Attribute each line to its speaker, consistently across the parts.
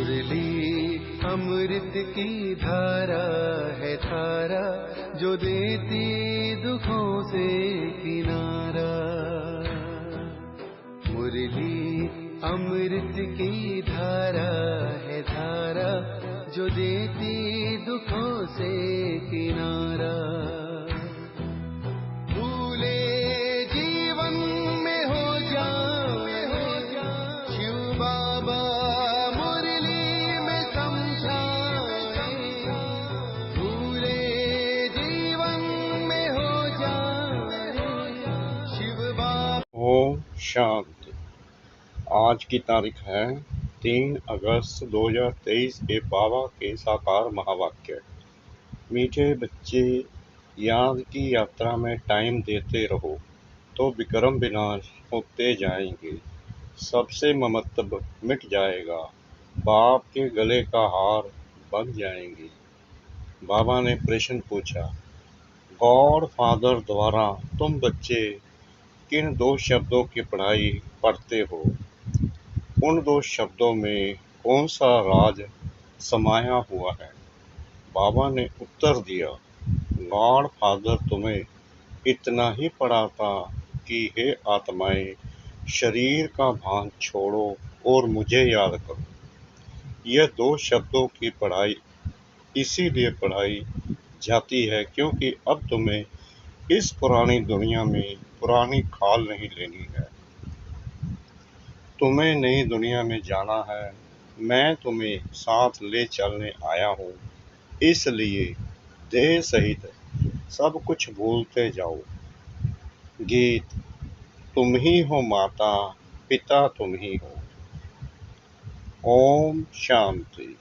Speaker 1: मुरली अमृत की धारा है धारा, जो देती दुखों से किनारा। मुरली अमृत की धारा है धारा, जो देती दुखों से किनारा। भूले जीवन में हो जाए शिव बाबा मुरली में समझाए। भूले जीवन में हो जाए शिव बाबा।
Speaker 2: ओम शांति। आज की तारीख है 3 अगस्त 2023 के बाबा के साकार महावाक्य। मीठे बच्चे, याद की यात्रा में टाइम देते रहो तो विक्रम विनाश होते जाएंगे। सबसे ममत्व मिट जाएगा, बाप के गले का हार बन जाएंगे। बाबा ने प्रश्न पूछा, गॉड फादर द्वारा तुम बच्चे किन 2 शब्दों की पढ़ाई पढ़ते हो? उन 2 शब्दों में कौन सा राज समाया हुआ है? बाबा ने उत्तर दिया, गॉड फादर तुम्हें इतना ही पढ़ाता कि हे आत्माएं, शरीर का भान छोड़ो और मुझे याद करो। यह 2 शब्दों की पढ़ाई इसीलिए पढ़ाई जाती है क्योंकि अब तुम्हें इस पुरानी दुनिया में पुरानी खाल नहीं लेनी है। तुम्हें नई दुनिया में जाना है। मैं तुम्हें साथ ले चलने आया हूँ, इसलिए देह सहित सब कुछ भूलते जाओ। गीत, तुम ही हो माता, पिता तुम ही हो। ओम शांति।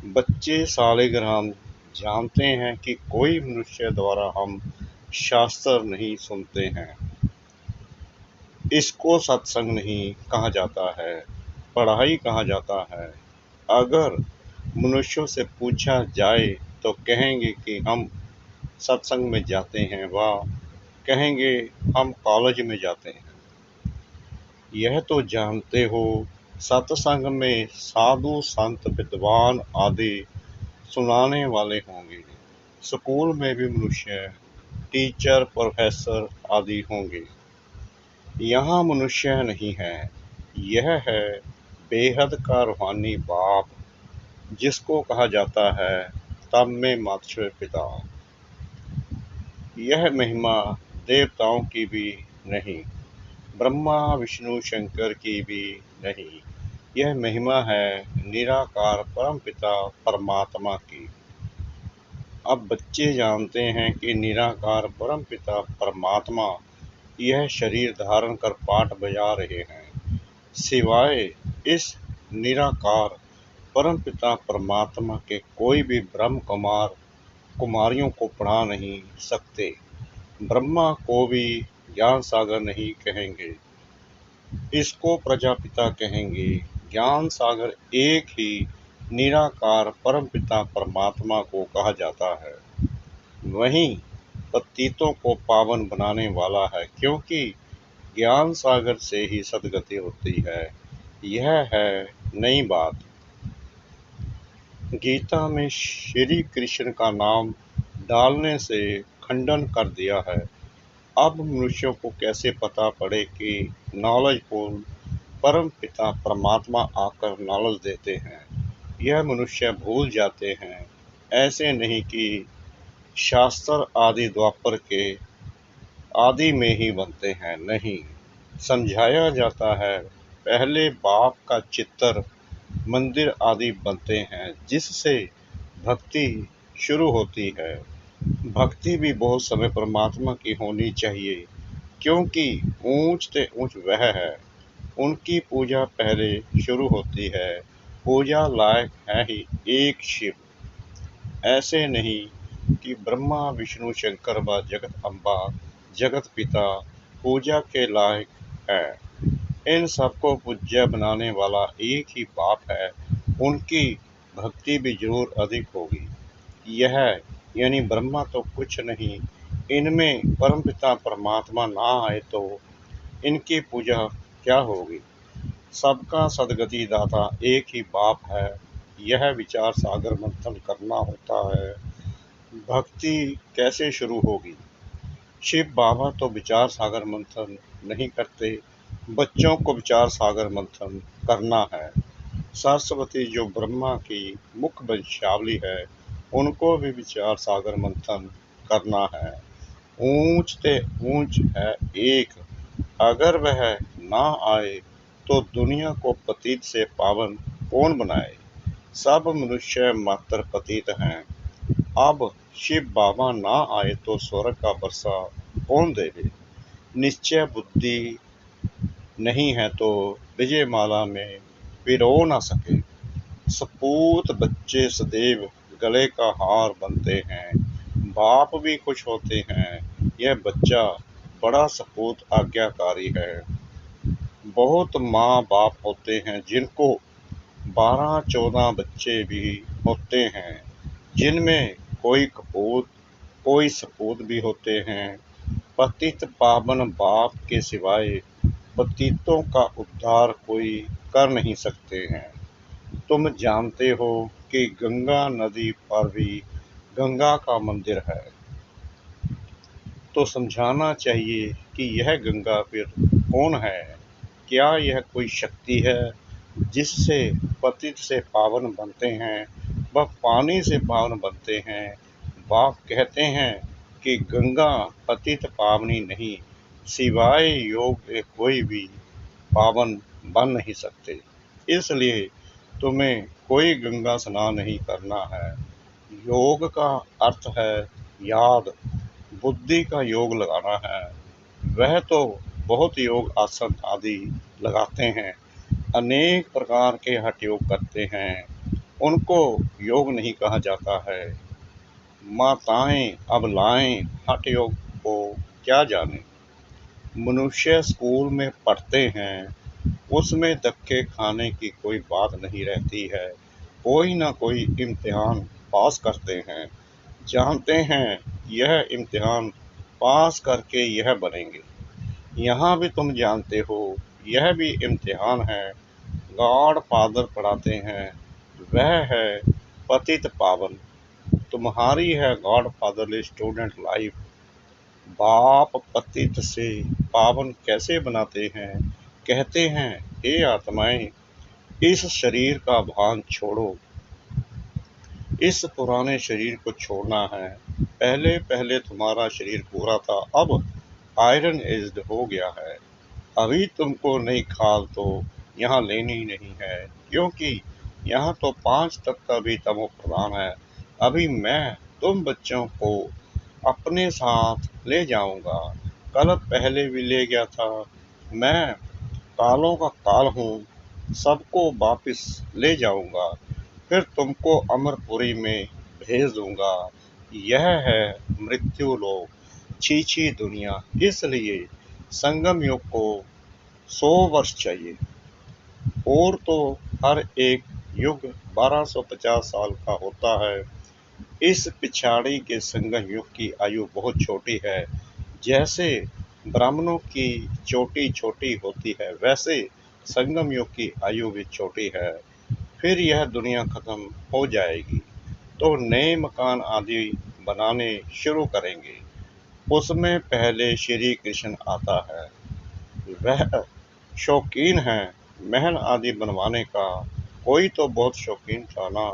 Speaker 2: बच्चे सालिग्राम जानते हैं कि कोई मनुष्य द्वारा हम शास्त्र नहीं सुनते हैं। इसको सत्संग नहीं कहा जाता है, पढ़ाई कहा जाता है। अगर मनुष्यों से पूछा जाए तो कहेंगे कि हम सत्संग में जाते हैं, व कहेंगे हम कॉलेज में जाते हैं। यह तो जानते हो, सत्संग में साधु संत विद्वान आदि सुनाने वाले होंगे। स्कूल में भी मनुष्य टीचर प्रोफेसर आदि होंगे। यहाँ मनुष्य नहीं है, यह है बेहद का रूहानी बाप, जिसको कहा जाता है तब में मातृ पिता। यह महिमा देवताओं की भी नहीं, ब्रह्मा विष्णु शंकर की भी नहीं। यह महिमा है निराकार परमपिता परमात्मा की। अब बच्चे जानते हैं कि निराकार परमपिता परमात्मा यह शरीर धारण कर पाठ बजा रहे हैं। सिवाय इस निराकार परमपिता परमात्मा के कोई भी ब्रह्म कुमार कुमारियों को पढ़ा नहीं सकते। ब्रह्मा को भी ज्ञान सागर नहीं कहेंगे, इसको प्रजापिता कहेंगे। ज्ञान सागर एक ही निराकार परमपिता परमात्मा को कहा जाता है। वहीं पतितों को पावन बनाने वाला है, क्योंकि ज्ञान सागर से ही सद्गति होती है। यह है नई बात। गीता में श्री कृष्ण का नाम डालने से खंडन कर दिया है। अब मनुष्यों को कैसे पता पड़े कि नॉलेजफुल परम पिता परमात्मा आकर नॉलेज देते हैं? यह मनुष्य भूल जाते हैं। ऐसे नहीं कि शास्त्र आदि द्वापर के आदि में ही बनते हैं, नहीं। समझाया जाता है पहले बाप का चित्र मंदिर आदि बनते हैं, जिससे भक्ति शुरू होती है। भक्ति भी बहुत समय परमात्मा की होनी चाहिए, क्योंकि ऊंच से ऊंच वह है। उनकी पूजा पहले शुरू होती है। पूजा लायक है ही एक शिव। ऐसे नहीं कि ब्रह्मा विष्णु शंकर व जगत अम्बा जगत पिता पूजा के लायक है। इन सबको पूज्य बनाने वाला एक ही बाप है। उनकी भक्ति भी जरूर अधिक होगी। यह यानी ब्रह्मा तो कुछ नहीं, इनमें परमपिता परमात्मा ना आए तो इनकी पूजा क्या होगी? सबका सदगति दाता एक ही बाप है, यह विचार सागर मंथन करना होता है। भक्ति कैसे शुरू होगी? शिव बाबा तो विचार सागर मंथन नहीं करते, बच्चों को विचार सागर मंथन करना है। सरस्वती जो ब्रह्मा की मुख्य वंशावली है, उनको भी विचार सागर मंथन करना है। ऊंच ते ऊंच है एक, अगर वह ना आए तो दुनिया को पतित से पावन कौन बनाए। सब मनुष्य मात्र पतित हैं, अब शिव बाबा ना आए तो स्वर्ग का वर्षा कौन देवे। निश्चय बुद्धि नहीं है तो विजय माला में पिरो ना सके। सपूत बच्चे सदैव गले का हार बनते हैं, बाप भी खुश होते हैं, यह बच्चा बड़ा सपूत आज्ञाकारी है। बहुत माँ बाप होते हैं जिनको 12-14 बच्चे भी होते हैं, जिनमें कोई कपूत कोई सपूत भी होते हैं। पतित पावन बाप के सिवाय पतितों का उद्धार कोई कर नहीं सकते हैं। तुम जानते हो कि गंगा नदी पर भी गंगा का मंदिर है, तो समझाना चाहिए कि यह गंगा फिर कौन है। क्या यह कोई शक्ति है जिससे पतित से पावन बनते हैं, वह पानी से पावन बनते हैं। बाप कहते हैं कि गंगा पतित पावनी नहीं, सिवाय योग के कोई भी पावन बन नहीं सकते। इसलिए तुम्हें कोई गंगा स्नान नहीं करना है। योग का अर्थ है याद, बुद्धि का योग लगाना है। वह तो बहुत योग आसन आदि लगाते हैं, अनेक प्रकार के हठ योग करते हैं, उनको योग नहीं कहा जाता है। माताएं अब लाएं हठ योग को क्या जाने। मनुष्य स्कूल में पढ़ते हैं, उसमें धक्के खाने की कोई बात नहीं रहती है, कोई ना कोई इम्तिहान पास करते हैं, जानते हैं यह इम्तिहान पास करके यह बनेंगे। यहाँ भी तुम जानते हो यह भी इम्तिहान है। गॉड फादर पढ़ाते हैं, वह है पतित पावन, तुम्हारी है गॉड फादरली स्टूडेंट लाइफ। बाप पतित से पावन कैसे बनाते हैं? कहते हैं हे आत्माएं, इस शरीर का भान छोड़ो, इस पुराने शरीर को छोड़ना है। पहले पहले तुम्हारा शरीर पूरा था, अब आयरन एज्ड हो गया है। अभी तुमको नई खाल तो यहाँ लेनी नहीं है, क्योंकि यहाँ तो 5 तत्व भी तमो प्रधान है। अभी मैं तुम बच्चों को अपने साथ ले जाऊंगा, कल पहले भी ले गया था। मैं कालों का काल हूँ, सबको वापिस ले जाऊंगा, फिर तुमको अमरपुरी में भेज दूंगा। यह है मृत्यु लोक, छी दुनिया। इसलिए संगम युग को 100 वर्ष चाहिए, और तो हर एक युग 1250 साल का होता है। इस पिछाड़ी के संगम युग की आयु बहुत छोटी है। जैसे ब्राह्मणों की चोटी छोटी होती है, वैसे संगम युग की आयु भी छोटी है। फिर यह दुनिया खत्म हो जाएगी तो नए मकान आदि बनाने शुरू करेंगे। उसमें पहले श्री कृष्ण आता है, वह शौकीन है महल आदि बनवाने का। कोई तो बहुत शौकीन था ना,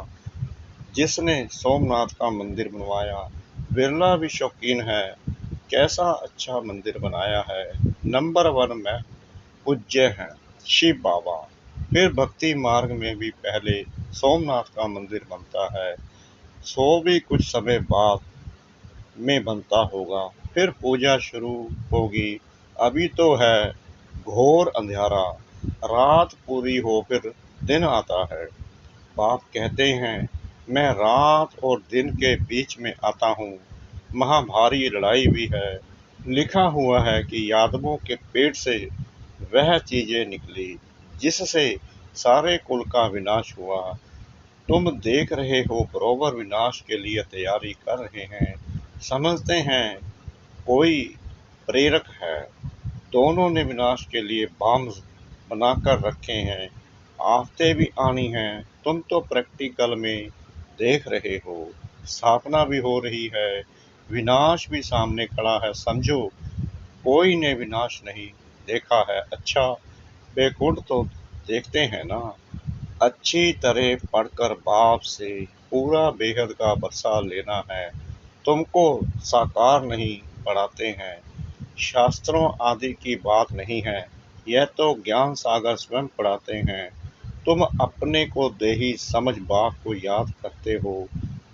Speaker 2: जिसने सोमनाथ का मंदिर बनवाया। बिरला भी शौकीन है, कैसा अच्छा मंदिर बनाया है। नंबर 1 में पूज्य हैं शिव बाबा। फिर भक्ति मार्ग में भी पहले सोमनाथ का मंदिर बनता है, सो भी कुछ समय बाद में बनता होगा। फिर पूजा शुरू होगी। अभी तो है घोर अंधेरा, रात पूरी हो फिर दिन आता है। बाप कहते हैं मैं रात और दिन के बीच में आता हूँ। महाभारी लड़ाई भी है। लिखा हुआ है कि यादवों के पेट से वह चीजें निकली जिससे सारे कुल का विनाश हुआ। तुम देख रहे हो बरोबर विनाश के लिए तैयारी कर रहे हैं। समझते हैं कोई प्रेरक है। दोनों ने विनाश के लिए बॉम्ब बनाकर रखे हैं। आफतें भी आनी हैं, तुम तो प्रैक्टिकल में देख रहे हो। स्थापना भी हो रही है, विनाश भी सामने खड़ा है। समझो, कोई ने विनाश नहीं देखा है। अच्छा, बैकुंठ तो देखते हैं ना। अच्छी तरह पढ़कर बाप से पूरा बेहद का बरसा लेना है। तुमको साकार नहीं पढ़ाते हैं, शास्त्रों आदि की बात नहीं है। यह तो ज्ञान सागर स्वयं पढ़ाते हैं। तुम अपने को देही समझ बाप को याद करते हो।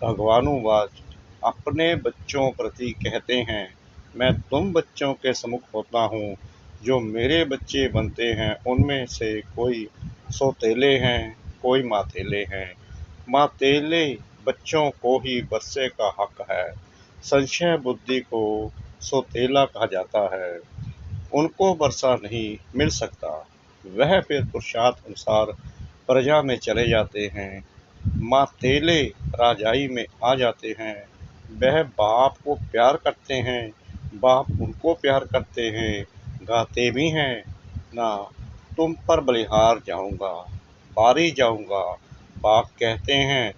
Speaker 2: भगवानुवाच अपने बच्चों प्रति कहते हैं, मैं तुम बच्चों के समुख होता हूँ। जो मेरे बच्चे बनते हैं उनमें से कोई सौतेले हैं, कोई मातेले हैं। मातेले बच्चों को ही बरसे का हक है। संशय बुद्धि को सौतेला कहा जाता है। उनको वर्षा नहीं मिल सकता। वह फिर पुरुषार्थ अनुसार प्रजा में चले जाते हैं। मातेले राजाई में आ जाते हैं। वह बाप को प्यार करते हैं, बाप उनको प्यार करते हैं, गाते भी हैं ना, तुम पर बलिहार जाऊंगा, बारी जाऊंगा। बाप कहते हैं,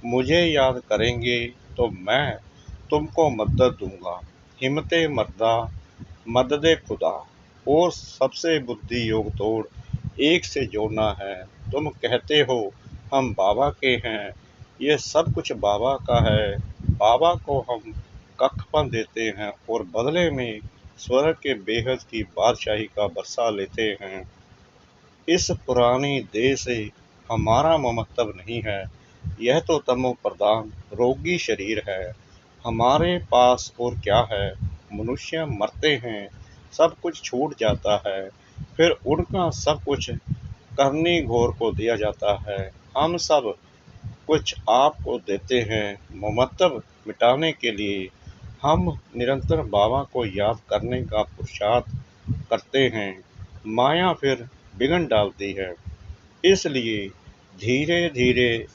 Speaker 2: मुझे याद करेंगे तो मैं तुमको मदद दूंगा। हिम्मते मर्दा मददे खुदा। और सबसे बुद्धि योग तोड़ एक से जोड़ना है। तुम कहते हो हम बाबा के हैं, ये सब कुछ बाबा का है। बाबा को हम कखपन देते हैं और बदले में स्वर्ग के बेहद की बादशाही का बरसा लेते हैं। इस पुरानी देह से हमारा ममत्व नहीं है। यह तो तमो प्रधान रोगी शरीर है। हमारे पास और क्या है। मनुष्य मरते हैं, सब कुछ छूट जाता है, फिर उनका सब कुछ करनी घोर को दिया जाता है। हम सब कुछ आपको देते हैं ममत्व मिटाने के लिए। हम निरंतर बाबा को याद करने का पुरुषार्थ करते हैं। माया फिर बिगड़ डालती है। इसलिए धीरे धीरे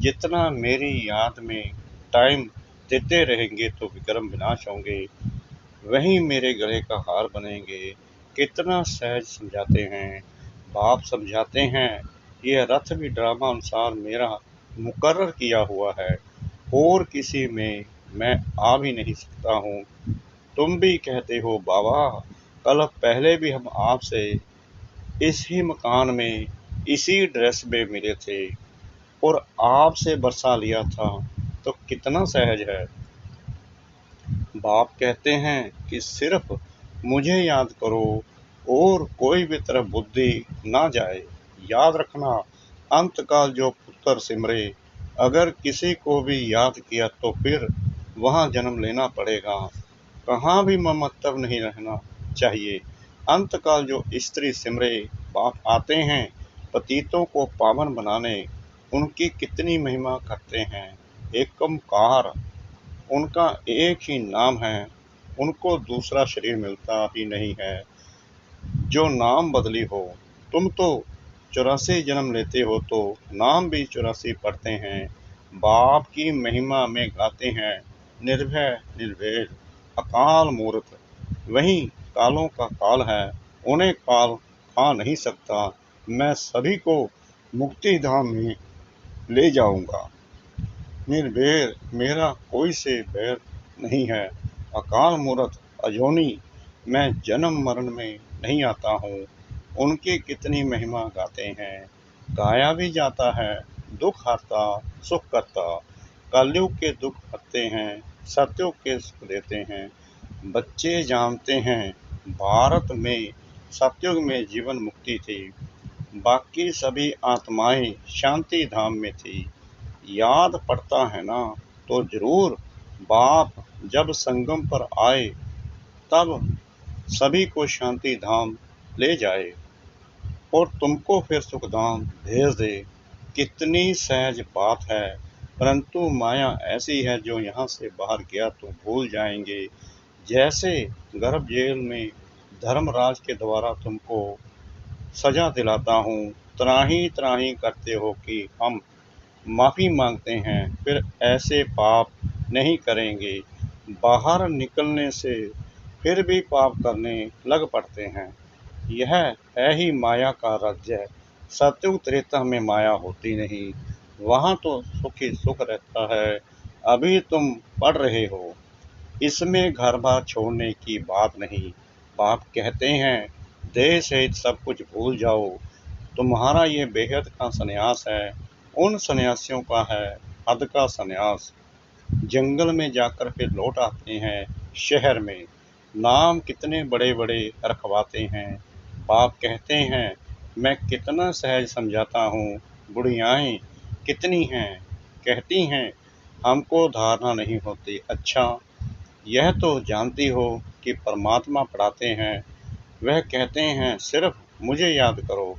Speaker 2: जितना मेरी याद में टाइम देते रहेंगे तो विक्रम विनाश होंगे, वहीं मेरे गले का हार बनेंगे। कितना सहज समझाते हैं। बाप समझाते हैं, यह रथ भी ड्रामा अनुसार मेरा मुकर्रर किया हुआ है और किसी में मैं आ भी नहीं सकता हूँ। तुम भी कहते हो बाबा, कल पहले भी हम आपसे इसी मकान में इसी ड्रेस में मिले थे और आपसे बरसा लिया था, तो कितना सहज है। बाप कहते हैं कि सिर्फ मुझे याद करो और कोई भी तरफ बुद्धि ना जाए। याद रखना, अंतकाल जो पुत्र सिमरे, अगर किसी को भी याद किया तो फिर वहाँ जन्म लेना पड़ेगा। कहाँ भी ममत्व नहीं रहना चाहिए। अंतकाल जो स्त्री सिमरे, बाप आते हैं पतितों को पावन बनाने। उनकी कितनी महिमा करते हैं। एकमकार उनका एक ही नाम है। उनको दूसरा शरीर मिलता ही नहीं है जो नाम बदली हो। तुम तो 84 जन्म लेते हो तो नाम भी 84 पढ़ते हैं। बाप की महिमा में गाते हैं, निर्भय निर्भेद अकाल मूर्त। वही कालों का काल है, उन्हें काल खा नहीं सकता। मैं सभी को मुक्ति धाम में ले जाऊंगा। निर्भय मेरा कोई से बैर नहीं है। अकाल मूर्त अजोनी, मैं जन्म मरण में नहीं आता हूँ। उनकी कितनी महिमा गाते हैं। गाया भी जाता है, दुख हरता सुख करता। कलयुग के दुख हरते हैं, सतयुग के सुख देते हैं। बच्चे जानते हैं भारत में सतयुग में जीवन मुक्ति थी, बाकी सभी आत्माएं शांति धाम में थी। याद पड़ता है ना, तो जरूर बाप जब संगम पर आए तब सभी को शांति धाम ले जाए और तुमको फिर सुखधाम भेज दे। कितनी सहज बात है। परंतु माया ऐसी है, जो यहाँ से बाहर गया तो भूल जाएंगे। जैसे गर्भ जेल में धर्मराज के द्वारा तुमको सजा दिलाता हूँ, त्राही त्राही करते हो कि हम माफ़ी मांगते हैं, फिर ऐसे पाप नहीं करेंगे। बाहर निकलने से फिर भी पाप करने लग पड़ते हैं। यह है ही माया का राज्य। सतयुग त्रेता में माया होती नहीं, वहाँ तो सुख ही सुख रहता है। अभी तुम पढ़ रहे हो, इसमें घर बार छोड़ने की बात नहीं। बाप कहते हैं देह सहित सब कुछ भूल जाओ। तुम्हारा ये बेहद का संन्यास है, उन सन्यासियों का है हद का संन्यास। जंगल में जाकर फिर लौट आते हैं शहर में, नाम कितने बड़े बड़े रखवाते हैं। बाप कहते हैं मैं कितना सहज समझाता हूँ, बुढ़ियाएँ कितनी हैं, कहती हैं हमको धारणा नहीं होती। अच्छा, यह तो जानती हो कि परमात्मा पढ़ाते हैं, वह कहते हैं सिर्फ मुझे याद करो,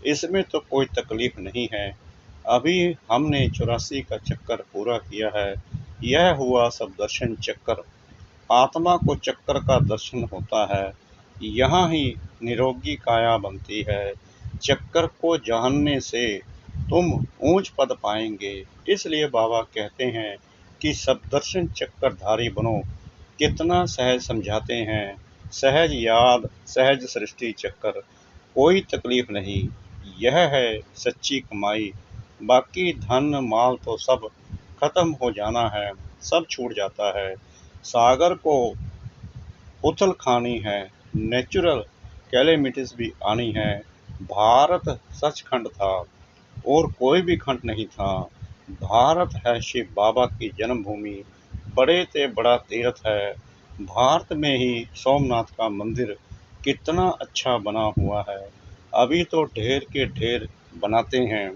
Speaker 2: इसमें तो कोई तकलीफ नहीं है। अभी हमने 84 का चक्कर पूरा किया है, यह हुआ सब दर्शन चक्कर। आत्मा को चक्कर का दर्शन होता है, यहाँ ही निरोगी काया बनती है। चक्कर को जानने से तुम ऊंच पद पाएंगे। इसलिए बाबा कहते हैं कि सब दर्शन चक्करधारी बनो। कितना सहज समझाते हैं, सहज याद सहज सृष्टि चक्कर, कोई तकलीफ नहीं। यह है सच्ची कमाई। बाकी धन माल तो सब खत्म हो जाना है, सब छूट जाता है। सागर को उथल खानी है, नेचुरल कैलेमिटीज भी आनी है। भारत सचखंड था और कोई भी खंड नहीं था। भारत है शिव बाबा की जन्मभूमि, बड़े से बड़ा तीर्थ है। भारत में ही सोमनाथ का मंदिर कितना अच्छा बना हुआ है, अभी तो ढेर के ढेर बनाते हैं।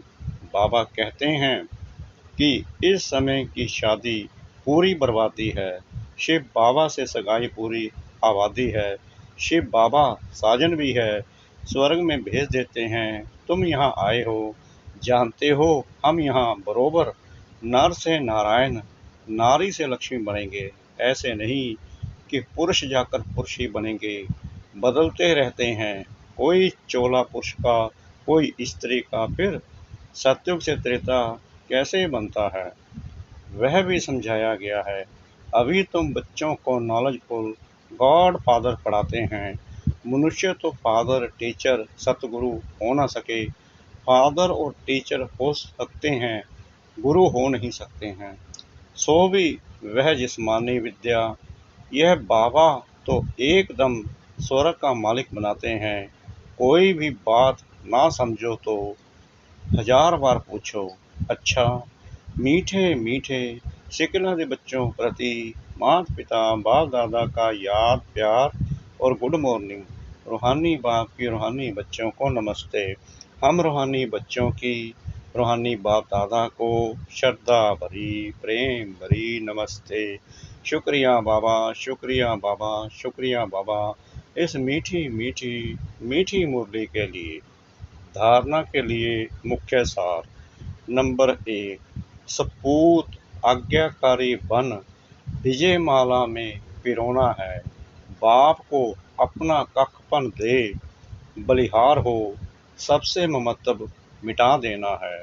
Speaker 2: बाबा कहते हैं कि इस समय की शादी पूरी बर्बादी है, शिव बाबा से सगाई पूरी आबादी है। शिव बाबा साजन भी है, स्वर्ग में भेज देते हैं। तुम यहाँ आए हो, जानते हो हम यहाँ बरोबर नर से नारायण, नारी से लक्ष्मी बनेंगे। ऐसे नहीं कि पुरुष जाकर पुरुष ही बनेंगे, बदलते रहते हैं। कोई चोला पुरुष का, कोई स्त्री का, फिर सतयुग से त्रेता कैसे बनता है, वह भी समझाया गया है। अभी तुम बच्चों को नॉलेजफुल गॉड फादर पढ़ाते हैं। मनुष्य तो फादर टीचर सतगुरु हो ना सके। फादर और टीचर हो सकते हैं, गुरु हो नहीं सकते हैं। सो भी वह जिस्मानी विद्या, यह बाबा तो एकदम स्वर्ग का मालिक बनाते हैं। कोई भी बात ना समझो तो 1000 बार पूछो। अच्छा, मीठे मीठे सिकलर बच्चों प्रति माता पिता बाप दादा का याद प्यार और गुड मॉर्निंग। रूहानी बाप की रूहानी बच्चों को नमस्ते। हम रूहानी बच्चों की रूहानी बाप दादा को श्रद्धा भरी प्रेम भरी नमस्ते। शुक्रिया बाबा, शुक्रिया बाबा, शुक्रिया बाबा, इस मीठी मीठी मीठी मुरली के लिए। धारणा के लिए मुख्य सार। नंबर 1, सपूत आज्ञाकारी बन विजयमाला में पिरोना है। बाप को अपना कखपन दे, बलिहार हो, सबसे ममत्व मिटा देना है।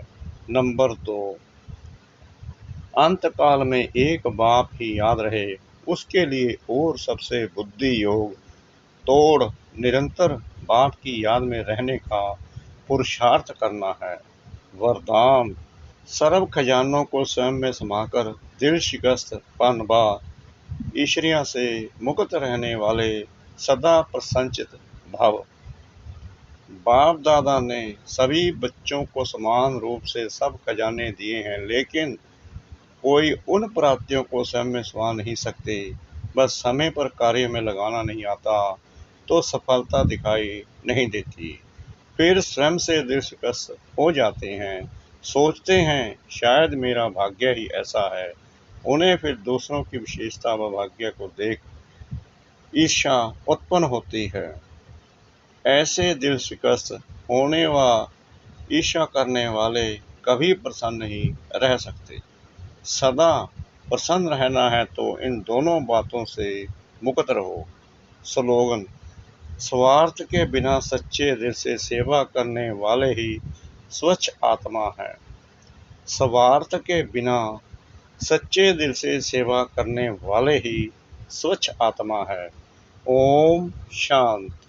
Speaker 2: नंबर 2, अंतकाल में एक बाप ही याद रहे, उसके लिए और सबसे बुद्धि योग तोड़ निरंतर बाप की याद में रहने का पुरुषार्थ करना है। वरदान, सर्व खजानों को स्वयं में समाकर दिल शिकस्त पनबा ईश्वरिया से मुक्त रहने वाले सदा प्रसन्नचित भव। बाप दादा ने सभी बच्चों को समान रूप से सब खजाने दिए हैं, लेकिन कोई उन प्राप्तियों को स्वयं में समा नहीं सकते। बस समय पर कार्य में लगाना नहीं आता तो सफलता दिखाई नहीं देती। फिर स्वयं से दिल शिकस्त हो जाते हैं, सोचते हैं शायद मेरा भाग्य ही ऐसा है। उन्हें फिर दूसरों की विशेषता व भाग्य को देख ईर्ष्या उत्पन्न होती है। ऐसे दिल शिकस्त होने व ईर्ष्या करने वाले कभी प्रसन्न नहीं रह सकते। सदा प्रसन्न रहना है तो इन दोनों बातों से मुक्त रहो। स्लोगन, स्वार्थ के बिना सच्चे दिल से सेवा करने वाले ही स्वच्छ आत्मा है। स्वार्थ के बिना सच्चे दिल से सेवा करने वाले ही स्वच्छ आत्मा है। ओम शांति।